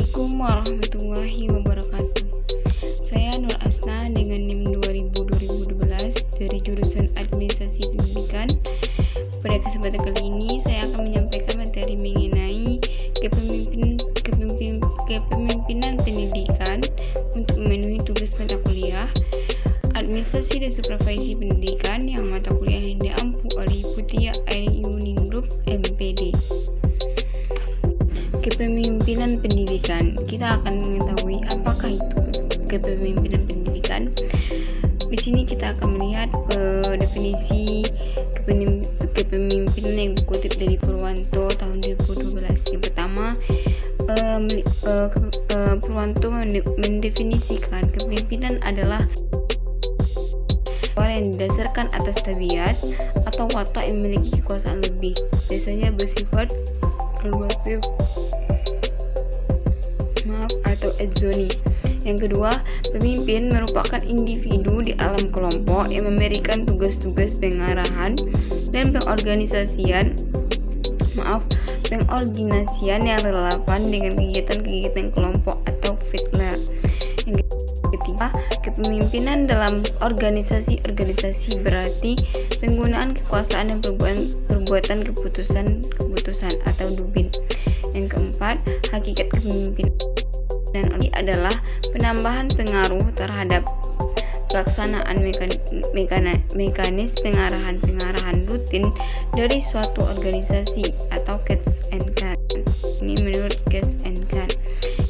Assalamualaikum warahmatullahi wabarakatuh. Saya Nur Asna dengan NIM 2012 dari jurusan Administrasi Pendidikan. Pada kesempatan kali ini saya akan menyampaikan materi mengenai kepemimpinan pendidikan untuk memenuhi tugas mata kuliah Administrasi dan Supervisi Pendidikan yang mata kuliah yang diampu oleh Putih Ayu Ningrum MPD. Kepemimpinan pendidikan. Kita akan mengetahui apakah itu kepemimpinan pendidikan. Di sini kita akan melihat definisi kepemimpinan yang dikutip dari Purwanto tahun 2012. Yang pertama, Purwanto mendefinisikan kepemimpinan adalah orang yang didasarkan atas tabiat atau watak yang memiliki kekuasaan lebih, biasanya bersifat normatif atau edzoni. Yang kedua, pemimpin merupakan individu di alam kelompok yang memberikan tugas-tugas pengarahan dan pengorganisasian yang relevan dengan kegiatan-kegiatan kelompok atau fitler. Yang ketiga, kepemimpinan dalam organisasi berarti penggunaan kekuasaan dan perbuatan keputusan atau dubin. Yang keempat, hakikat kepemimpinan adalah penambahan pengaruh terhadap pelaksanaan mekanis pengarahan rutin dari suatu organisasi atau Cats and Cat. Ini menurut Cats and Cat.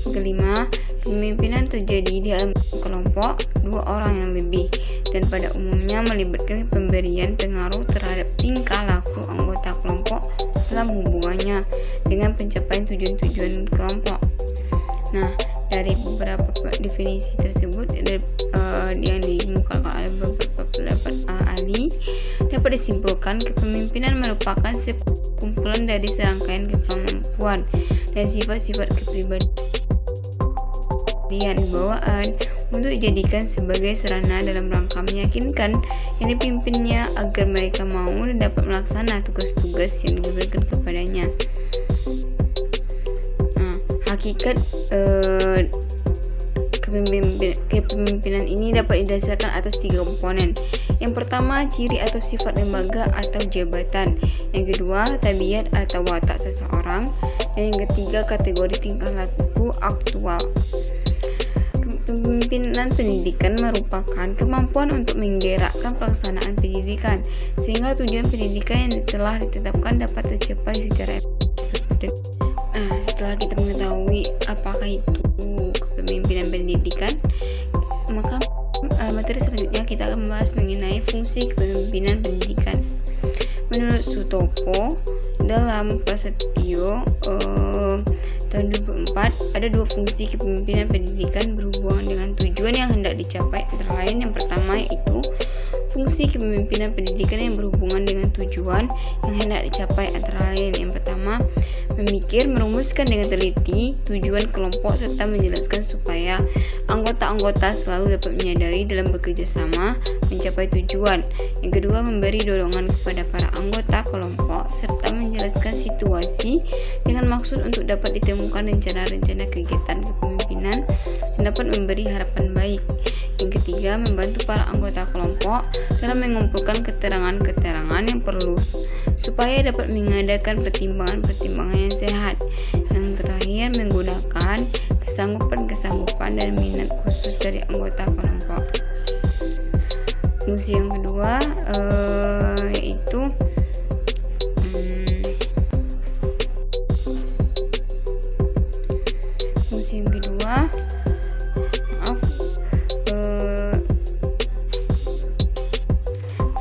Yang kelima, kepemimpinan terjadi di dalam kelompok dua orang yang lebih dan pada umumnya melibatkan pemberian pengaruh terhadap tingkah laku anggota kelompok dalam hubungannya dengan pencapaian tujuan-tujuan kelompok. Nah, dari beberapa definisi tersebut yang dikemukakan oleh beberapa pendapat ahli, dapat disimpulkan kepemimpinan merupakan sekumpulan dari serangkaian kemampuan dan sifat-sifat kepribadian bawaan untuk dijadikan sebagai sarana dalam rangka meyakinkan yang dipimpinnya agar mereka mau dan dapat melaksanakan tugas-tugas yang diberikan kepadanya. Hakikat kepemimpinan ini dapat didasarkan atas tiga komponen. Yang pertama, ciri atau sifat lembaga atau jabatan. Yang kedua, tabiat atau watak seseorang. Dan yang ketiga, kategori tingkah laku aktual. Kepemimpinan pendidikan merupakan kemampuan untuk menggerakkan pelaksanaan pendidikan sehingga tujuan pendidikan yang telah ditetapkan dapat tercapai secara efektif. Setelah kita mengetahui apakah itu kepemimpinan pendidikan, maka materi selanjutnya kita akan membahas mengenai fungsi kepemimpinan pendidikan. Menurut Sutopo dalam Prasetyo tahun 2004, ada dua fungsi kepemimpinan pendidikan berhubungan dengan tujuan yang hendak dicapai, antara lain yang pertama yaitu fungsi kepemimpinan pendidikan yang berhubungan dengan tujuan yang hendak dicapai, antara lain yang pertama memikir, merumuskan dengan teliti tujuan kelompok serta menjelaskan supaya anggota-anggota selalu dapat menyadari dalam bekerja sama mencapai tujuan. Yang kedua, memberi dorongan kepada para anggota kelompok serta menjelaskan situasi dengan maksud untuk dapat ditemukan rencana-rencana kegiatan kepemimpinan yang dapat memberi harapan baik. Yang ketiga, membantu para anggota kelompok dalam mengumpulkan keterangan-keterangan yang perlu supaya dapat mengadakan pertimbangan-pertimbangan yang sehat. Yang terakhir, menggunakan kesanggupan dan minat khusus dari anggota kelompok. Fungsi yang kedua yaitu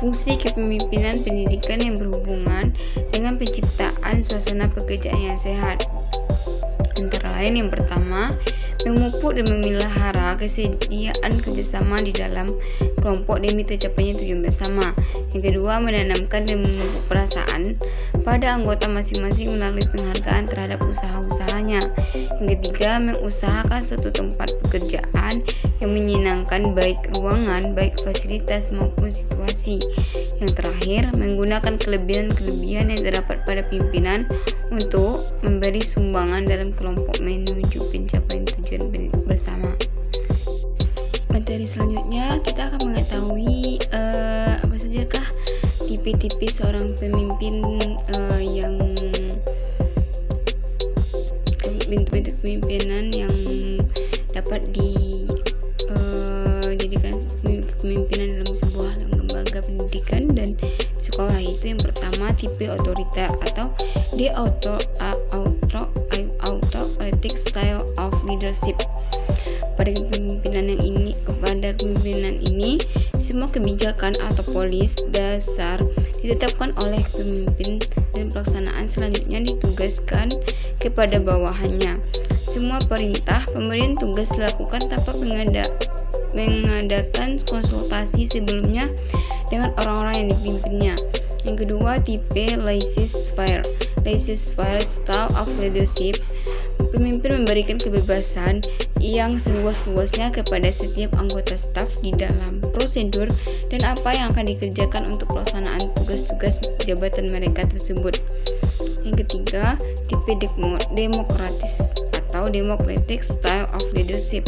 fungsi kepemimpinan pendidikan yang berhubungan dengan penciptaan suasana pekerjaan yang sehat. Antara lain yang pertama, memupuk dan memelihara kesediaan kerjasama di dalam kelompok demi tercapainya tujuan bersama. Yang kedua, menanamkan dan memupuk perasaan pada anggota masing-masing melalui penghargaan terhadap usaha-usahanya. Yang ketiga, mengusahakan suatu tempat pekerjaan yang menyenangkan, baik ruangan, baik fasilitas maupun situasi. Yang terakhir, menggunakan kelebihan-kelebihan yang terdapat pada pimpinan untuk memberi sumbangan dalam kelompok menuju pencapaian tipe seorang pemimpin yang bentuk-bentuk kepemimpinan yang dapat dijadikan kepemimpinan dalam sebuah lembaga pendidikan dan sekolah. Itu yang pertama, tipe otoriter atau the autocratic style of leadership. Pada kepemimpinan ini semua kebijakan atau polis dasar ditetapkan oleh pemimpin dan pelaksanaan selanjutnya ditugaskan kepada bawahannya. Semua perintah pemberian tugas dilakukan tanpa mengadakan konsultasi sebelumnya dengan orang-orang yang dipimpinnya. Yang kedua, tipe laissez-faire style of leadership. Pemimpin memberikan kebebasan yang seluas-luasnya kepada setiap anggota staf di dalam prosedur dan apa yang akan dikerjakan untuk pelaksanaan tugas-tugas jabatan mereka tersebut. Yang ketiga, tipe demokratis atau democratic style of leadership.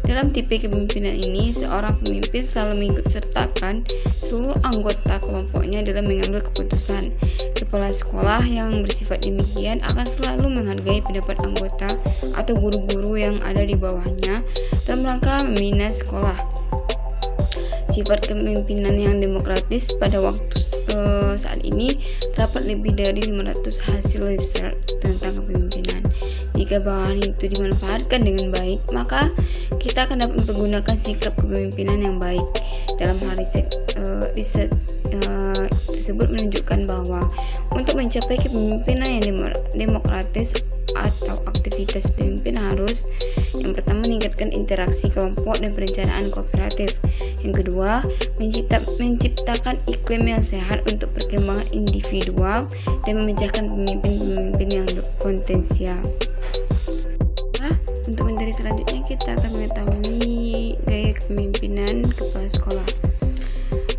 Dalam tipe kepemimpinan ini, seorang pemimpin selalu mengikutsertakan seluruh anggota kelompoknya dalam mengambil keputusan. Kepala sekolah yang bersifat demikian akan selalu menghargai pendapat anggota atau guru-guru yang ada di bawahnya dalam rangka membina sekolah. Sifat kepemimpinan yang demokratis pada waktu saat ini terdapat lebih dari 500 hasil riset tentang kepemimpinan. Jika bahan itu dimanfaatkan dengan baik, maka kita akan dapat menggunakan sikap kepemimpinan yang baik. Dalam hal riset tersebut menunjukkan bahwa untuk mencapai kepemimpinan yang demokratis atau aktivitas pemimpin harus yang pertama meningkatkan interaksi kelompok dan perencanaan kooperatif. Yang kedua, menciptakan iklim yang sehat untuk perkembangan individual dan memecahkan pemimpin-pemimpin yang potensial. Untuk materi selanjutnya kita akan mengetahui gaya kepemimpinan kepala sekolah.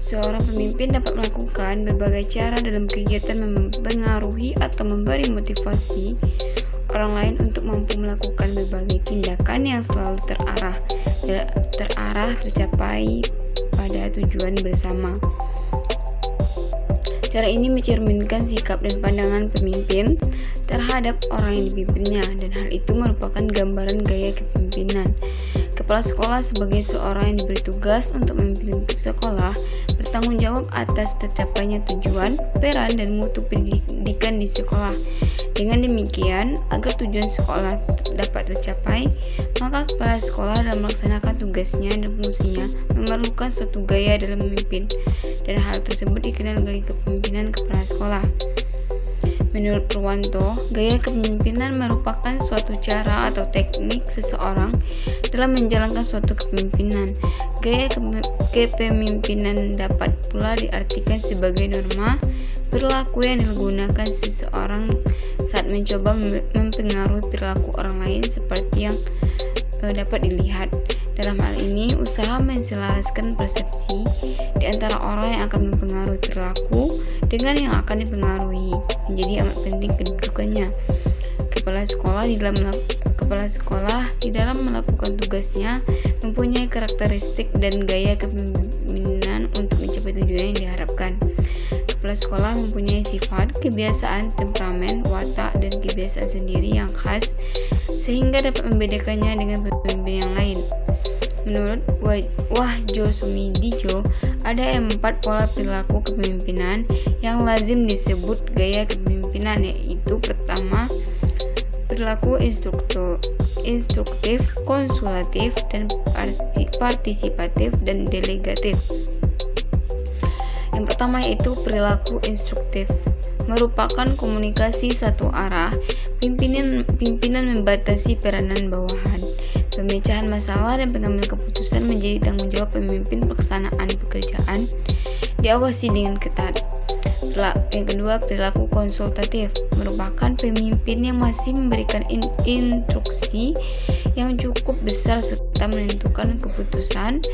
Seorang pemimpin dapat melakukan berbagai cara dalam kegiatan mempengaruhi atau memberi motivasi orang lain untuk mampu melakukan berbagai tindakan yang selalu tercapai pada tujuan bersama. Cara ini mencerminkan sikap dan pandangan pemimpin terhadap orang yang dipimpinnya, dan hal itu merupakan gambaran gaya kepemimpinan. Kepala sekolah sebagai seorang yang diberi tugas untuk memimpin sekolah bertanggung jawab atas tercapainya tujuan, peran, dan mutu pendidikan di sekolah. Dengan demikian, agar tujuan sekolah dapat tercapai, maka kepala sekolah dalam melaksanakan tugasnya dan fungsinya memerlukan suatu gaya dalam memimpin, dan hal tersebut dikenal gaya kepemimpinan kepala sekolah. Menurut Purwanto, gaya kepemimpinan merupakan suatu cara atau teknik seseorang dalam menjalankan suatu kepemimpinan. Gaya kepemimpinan dapat pula diartikan sebagai norma perilaku yang digunakan seseorang saat mencoba mempengaruhi perilaku orang lain seperti yang dapat dilihat. Dalam hal ini, usaha menselaraskan persepsi di antara orang yang akan mempengaruhi perilaku dengan yang akan dipengaruhi menjadi amat penting kedudukannya. Kepala sekolah di dalam melakukan tugasnya mempunyai karakteristik dan gaya kepemimpinan untuk mencapai tujuan yang diharapkan. Kepala sekolah mempunyai sifat, kebiasaan, temperamen, watak, dan kebiasaan sendiri yang khas sehingga dapat membedakannya dengan pemimpin yang lain. Menurut Wahjo Sumidijo, ada 4 pola perilaku kepemimpinan yang lazim disebut gaya kepemimpinan, yaitu pertama, perilaku instruktif, konsulatif, dan partisipatif, dan delegatif. Yang pertama yaitu perilaku instruktif, merupakan komunikasi satu arah. Pimpinan membatasi peranan bawahan. Pemecahan masalah dan pengambil keputusan menjadi tanggung jawab pemimpin. Pelaksanaan pekerjaan diawasi dengan ketat. Yang kedua, perilaku konsultatif, merupakan pemimpin yang masih memberikan instruksi yang cukup besar serta menentukan keputusan.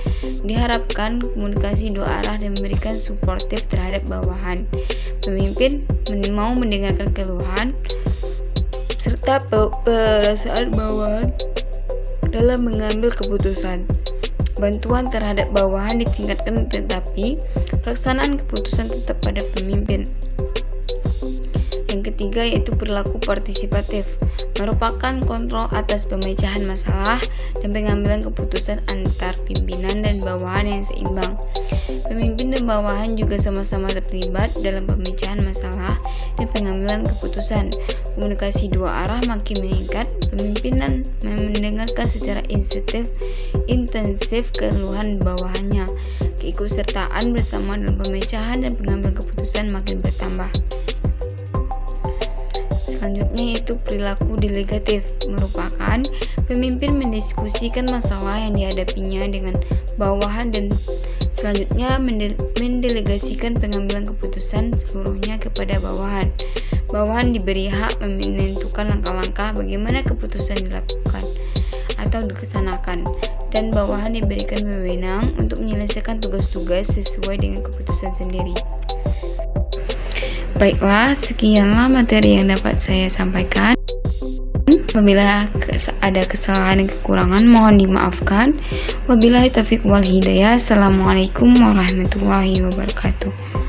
Diharapkan komunikasi dua arah dan memberikan suportif terhadap bawahan. Pemimpin mau mendengarkan keluhan serta perasaan bawahan dalam mengambil keputusan. Bantuan terhadap bawahan ditingkatkan, tetapi Pelaksanaan keputusan tetap pada pemimpin. Yang ketiga yaitu perilaku partisipatif, merupakan kontrol atas pemecahan masalah dan pengambilan keputusan antar pimpinan dan bawahan yang seimbang. Pemimpin dan bawahan juga sama-sama terlibat dalam pemecahan masalah dan pengambilan keputusan. Komunikasi dua arah makin meningkat. Pemimpinan mendengarkan secara intensif keluhan bawahannya. Keikutsertaan bersama dalam pemecahan dan pengambilan keputusan makin bertambah. Selanjutnya yaitu perilaku delegatif, merupakan pemimpin mendiskusikan masalah yang dihadapinya dengan bawahan dan selanjutnya mendelegasikan pengambilan keputusan seluruhnya kepada bawahan. Bawahan diberi hak menentukan langkah-langkah bagaimana keputusan dilakukan atau dilaksanakan, dan bawahan diberikan wewenang untuk menyelesaikan tugas-tugas sesuai dengan keputusan sendiri. Baiklah, sekianlah materi yang dapat saya sampaikan. Apabila ada kesalahan dan kekurangan, mohon dimaafkan. Wabillahi taufiq wal hidayah. Assalamualaikum warahmatullahi wabarakatuh.